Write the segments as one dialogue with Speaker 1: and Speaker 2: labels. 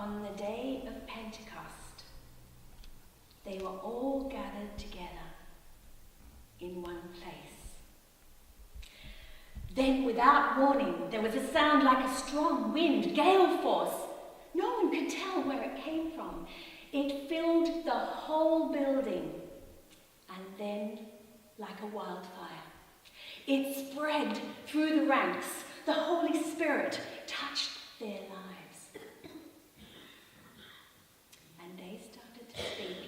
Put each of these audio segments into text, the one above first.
Speaker 1: on the day of Pentecost, they were all gathered together in one place. Then, without warning, there was a sound like a strong wind, gale force. No one could tell where it came from. It filled the whole building, and then, like a wildfire, it spread through the ranks. The Holy Spirit touched their lives. And they started to speak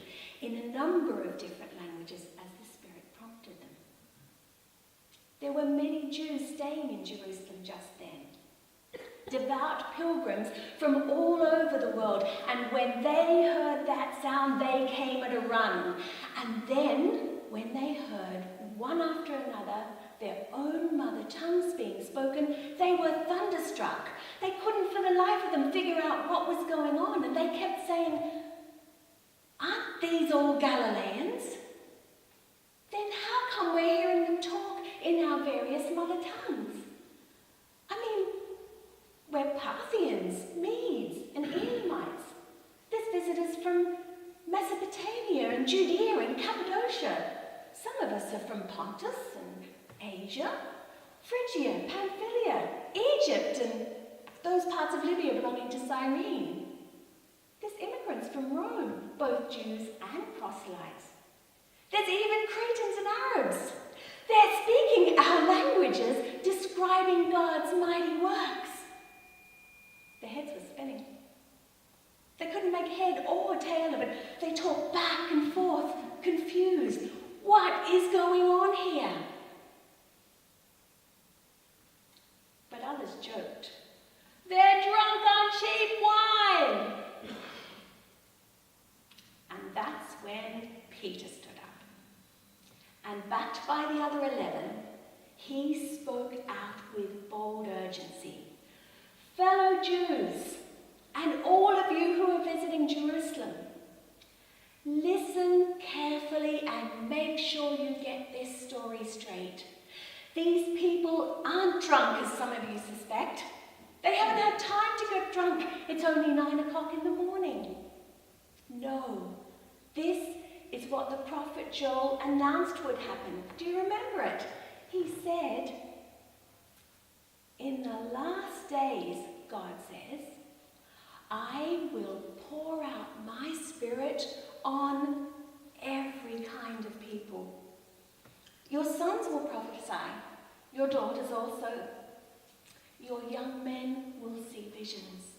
Speaker 1: in a number of different languages as the Spirit prompted them. There were many Jews staying in Jerusalem just then, devout pilgrims from all over the world, and when they heard that sound, they came at a run. And then, when they heard one after another their own mother tongues being spoken, they were thunderstruck. They couldn't for the life of them figure out what was going on, and they kept saying, "Aren't these all Galileans? Then how come we're hearing them talk in our various mother tongues? I mean, we're Parthians, Medes, and Elamites. There's visitors from Mesopotamia and Judea and Cappadocia. Some of us are from Pontus and Asia, Phrygia, Pamphylia, Egypt, and those parts of Libya belonging to Cyrene. There's immigrants from Rome, both Jews and proselytes. There's even Cretans and Arabs. They're speaking our languages, describing God's mighty works." Their heads were spinning. They couldn't make head or tail of it. They talked back and forth, confused. What is going on here? But others joked. "They're drunk on cheap wine." And that's when Peter stood up. And backed by the other 11, he spoke out with bold urgency. "Fellow Jews, and all of you who are visiting Jerusalem, listen carefully and make sure you get this story straight. These people aren't drunk, as some of you suspect. They haven't had time to get drunk. It's only 9 o'clock in the morning. No, this is what the prophet Joel announced would happen. Do you remember it? He said, 'In the last days,' God says, 'I will pour out my Spirit on every kind of people. Your sons will prophesy, your daughters also. Your young men will see visions.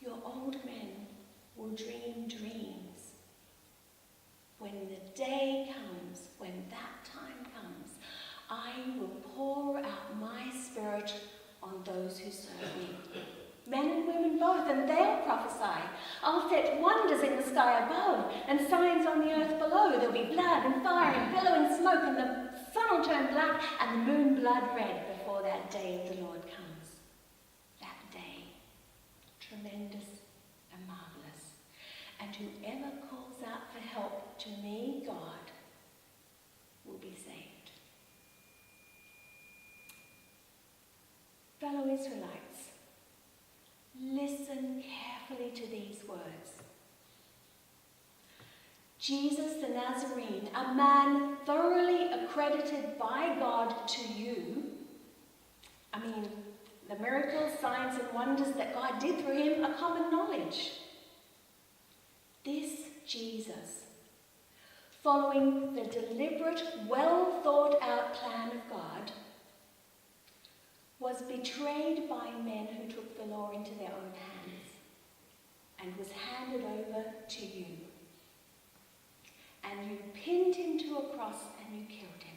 Speaker 1: Your old men will dream dreams. When the day comes, when that time comes, I will pour out my Spirit on those who serve me. Men and women both, and they'll prophesy. I'll set wonders in the sky above and signs on the earth below. There'll be blood and fire and billowing smoke, and the sun will turn black and the moon blood red before that day of the Lord comes. That day, tremendous and marvelous. And whoever calls out for help to me, God, will be saved.'" Fellow Israelites, listen carefully to these words. Jesus the Nazarene, a man thoroughly accredited by God to you. I mean, the miracles, signs, and wonders that God did through him are common knowledge. This Jesus, following the deliberate, well-thought-out plan of God, was betrayed by men who took the law into their own hands and was handed over to you. And you pinned him to a cross and you killed him.